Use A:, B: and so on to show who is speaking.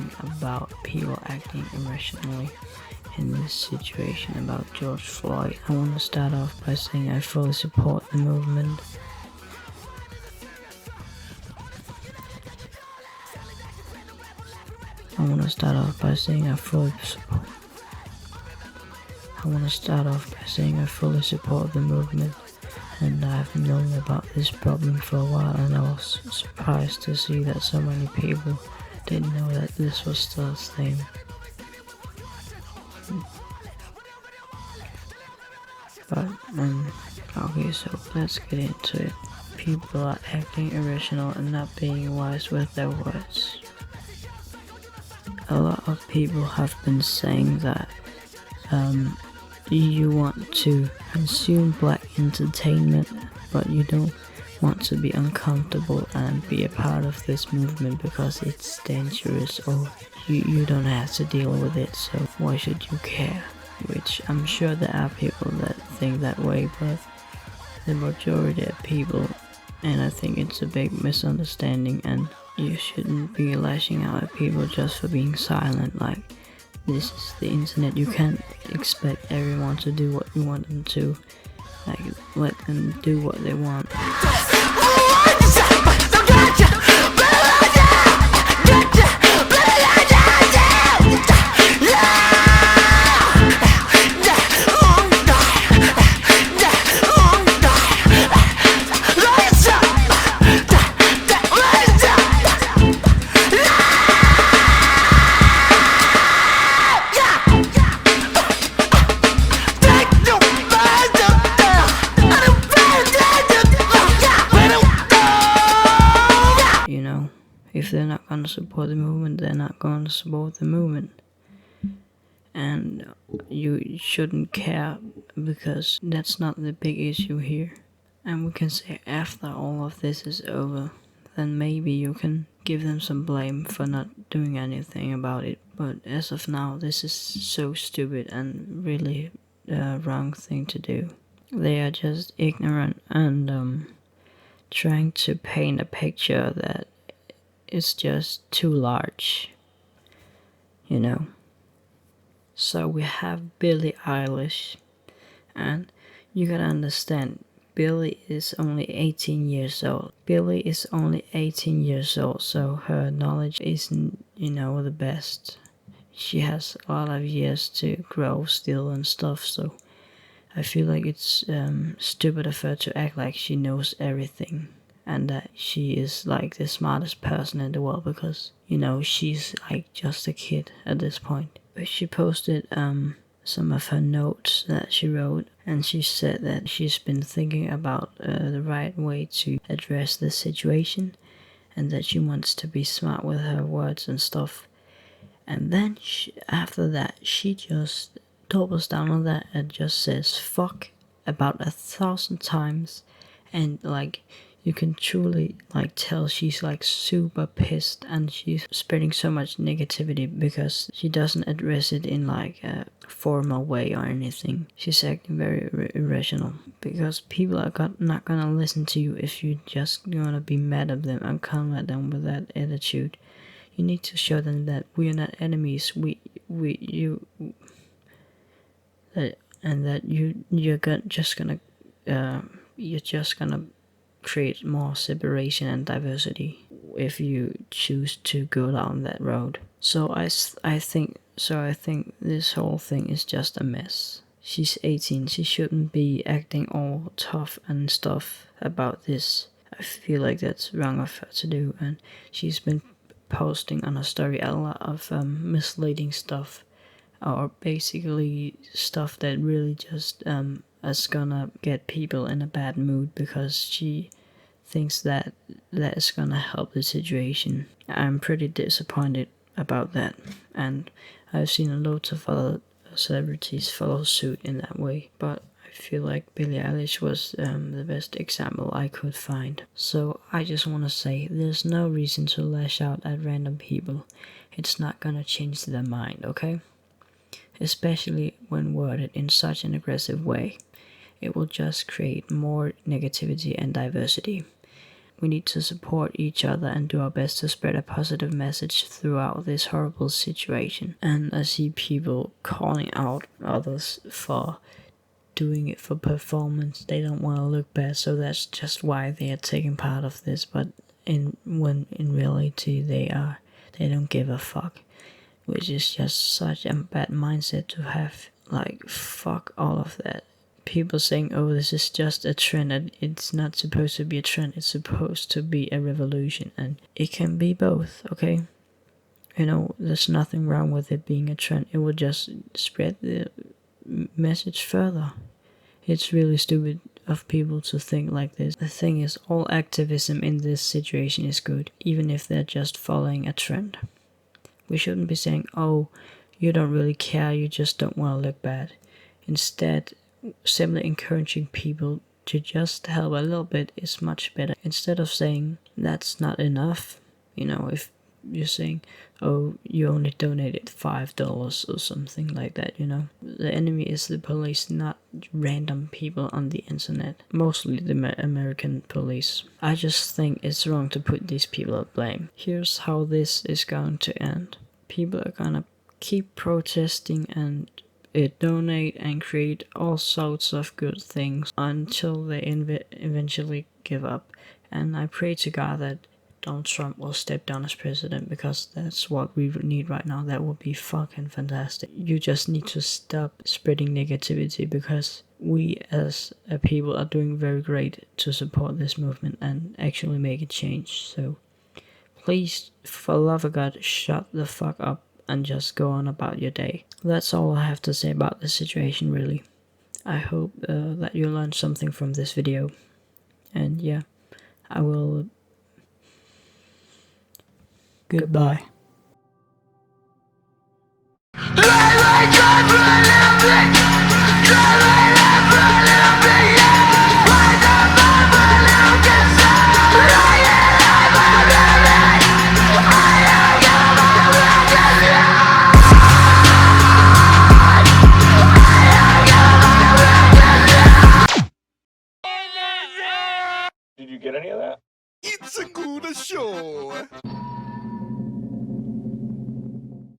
A: think about people acting irrationally in this situation about George Floyd. I want to start off by saying I fully support the movement. I want to start off by saying I fully support the movement, and I've known about this problem for a while, and I was surprised to see that so many people didn't know that this was still a thing. But okay, so let's get into it. People are acting irrational and not being wise with their words. A lot of people have been saying that you want to consume black entertainment, but you don't want to be uncomfortable and be a part of this movement because it's dangerous, or you don't have to deal with it, so why should you care? Which I'm sure there are people that think that way, but the majority of people, and I think it's a big misunderstanding, and you shouldn't be lashing out at people just for being silent. Like, this is the internet, you can't expect everyone to do what you want them to. Like, let them do what they want. If they're not going to support the movement, they're not going to support the movement. And you shouldn't care, because that's not the big issue here. And we can say after all of this is over, then maybe you can give them some blame for not doing anything about it. But as of now, this is so stupid and really the wrong thing to do. They are just ignorant and trying to paint a picture that it's just too large, So we have Billie Eilish, and you gotta understand, Billie is only 18 years old. So her knowledge isn't, the best. She has a lot of years to grow still and stuff, so I feel like it's stupid of her to act like she knows everything and that she is like the smartest person in the world, because she's like just a kid at this point. But she posted some of her notes that she wrote, and she said that she's been thinking about the right way to address the situation, and that she wants to be smart with her words and stuff. And then after that, she just doubles down on that and just says fuck about 1,000 times, and like, you can truly tell she's super pissed, and she's spreading so much negativity because she doesn't address it in a formal way or anything. She's acting very irrational, because people are not gonna listen to you if you just gonna be mad at them and come at them with that attitude. You need to show them that we are not enemies. You're just gonna create more separation and diversity if you choose to go down that road. So I think this whole thing is just a mess. She's 18, she shouldn't be acting all tough and stuff about this. I feel like that's wrong of her to do, and she's been posting on her story a lot of misleading stuff, or basically stuff that really just is gonna get people in a bad mood, because she thinks that is gonna help the situation. I'm pretty disappointed about that, and I've seen loads of other celebrities follow suit in that way, but I feel like Billie Eilish was the best example I could find. So I just want to say, there's no reason to lash out at random people. It's not gonna change their mind, okay? Especially when worded in such an aggressive way. It will just create more negativity and diversity. we need to support each other and do our best to spread a positive message throughout this horrible situation. And I see people calling out others for doing it for performance. They don't want to look bad, so that's just why they are taking part of this. But in reality they don't give a fuck, which is just such a bad mindset to have. Like, fuck all of that. People saying, oh, this is just a trend, and it's not supposed to be a trend, it's supposed to be a revolution, and it can be both, okay? There's nothing wrong with it being a trend. It will just spread the message further. It's really stupid of people to think like this. The thing is, all activism in this situation is good, even if they're just following a trend. We shouldn't be saying, oh, you don't really care, you just don't want to look bad. Instead, simply encouraging people to just help a little bit is much better. Instead of saying, that's not enough, if you're saying, oh, you only donated $5 or something like that, The enemy is the police, not random people on the internet. Mostly the American police. I just think it's wrong to put these people at blame. Here's how this is going to end. People are gonna keep protesting and donate and create all sorts of good things until they eventually give up. And I pray to God that Donald Trump will step down as president, because that's what we need right now. That would be fucking fantastic. You just need to stop spreading negativity, because we as a people are doing very great to support this movement and actually make a change. So please, for the love of God, shut the fuck up and just go on about your day. That's all I have to say about this situation, really. I hope that you learned something from this video. And yeah, I will... Goodbye. Goodbye.